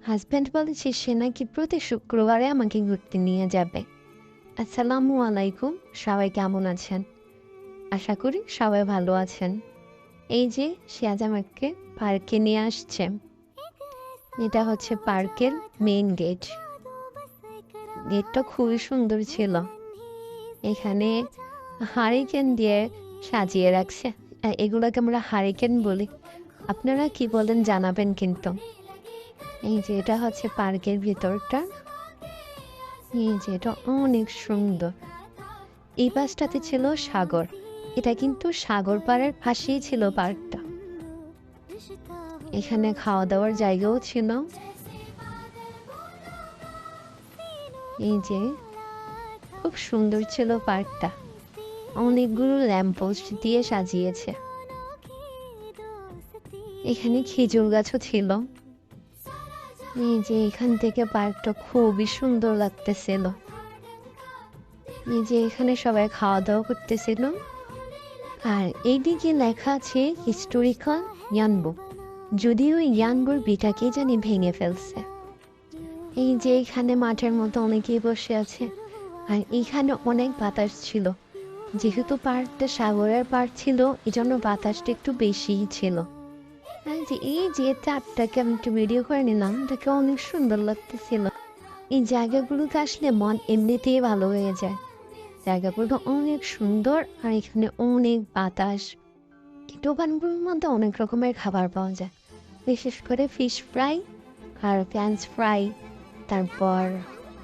Husband বলেছে সে নাকি প্রতি শুক্রবারে আমাকে ঘুরতে নিয়ে যাবে। আসসালামু আলাইকুম, সবাই কেমন আছেন? আশা করি সবাই ভালো আছেন। এই যে সে আজ আমাকে পার্কে নিয়ে আসছে। এটা হচ্ছে পার্কের মেইন গেট। গেটটা খুবই সুন্দর ছিল। এখানে হারিকেন দিয়ে সাজিয়ে রাখছে। এগুলোকে আমরা হারিকেন বলি। আপনারা কি বলেন জানাবেন কিন্তু। এই যে এটা হচ্ছে পার্কের ভিতরটা। এই যে এটা অনেক সুন্দর। এই পাশটাতে ছিল সাগর। এটা কিন্তু সাগর পাড়ের পাশেই ছিল পার্কটা। এখানে খাওয়া দাওয়ার জায়গাও ছিল। এই যে খুব সুন্দর ছিল পার্কটা। অনেকগুলো ল্যাম্পপোস্ট দিয়ে সাজিয়েছে। এখানে খেজুর গাছও ছিল। এই যে এখান থেকে পার্কটা খুবই সুন্দর লাগতেছিল। এই যে এখানে সবাই খাওয়া দাওয়া করতেছিল। আর এইদিকে লেখা আছে হিস্টোরিক্যাল ইয়ানবু। যদিও ইয়ানবুর বিটাকে জানি ভেঙে ফেলছে। এই যে এখানে মাঠের মতো অনেকেই বসে আছে। আর এখানে অনেক বাতাস ছিল। যেহেতু পার্কটা সাগরের পার্ক ছিল, এই জন্য বাতাসটা একটু বেশিই ছিল। এই যে চারটাকে আমি একটু ভিডিও করে নিলাম, এটাকে অনেক সুন্দর লাগতেছিল। এই জায়গাগুলোতে আসলে মন এমনিতেই ভালো হয়ে যায়। জায়গাগুলো অনেক সুন্দর আর এখানে অনেক বাতাস। দোকানগুলোর মধ্যে অনেক রকমের খাবার পাওয়া যায়, বিশেষ করে ফিশ ফ্রাই আর ফ্রেঞ্চ ফ্রাই, তারপর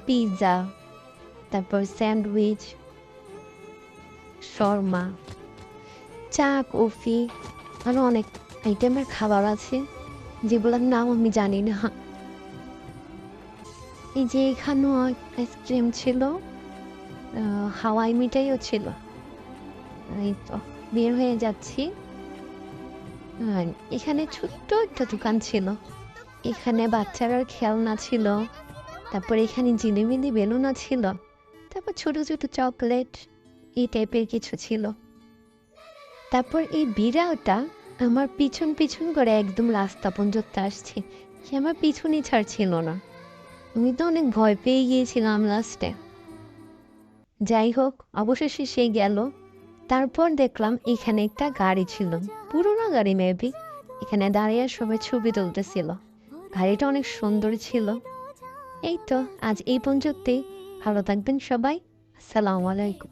পিৎজা, তারপর স্যান্ডউইচ, শর্মা, চা, কফি, আরও অনেক আইটেমের খাবার আছে যেগুলোর নাম আমি জানি না। এই যে এখানেও আইসক্রিম ছিল, হাওয়াই মিঠাইও ছিল। এই তো বের হয়ে যাচ্ছি। আর এখানে ছোট্ট একটা দোকান ছিল। এখানে বাচ্চারার খেলনা ছিল, তারপর এখানে জিলিমিলি বেলুনও ছিল, তারপর ছোট ছোট চকলেট এই টাইপের কিছু ছিল। তারপর এই বিড়ালটা আমার পিছন পিছন করে একদম রাস্তা পর্যন্ত আসছে। সে আমার পিছনই ছাড়ছিল না। আমি তো অনেক ভয় পেয়ে গিয়েছিলাম লাস্টে। যাই হোক, অবশেষে সে গেল। তারপর দেখলাম এখানে একটা গাড়ি ছিল, পুরোনো গাড়ি মেবি। এখানে দাঁড়িয়ে সবাই ছবি তুলতেছিল। গাড়িটা অনেক সুন্দর ছিল। এই তো আজ এই পর্যন্তই। ভালো থাকবেন সবাই। আসসালামু আলাইকুম।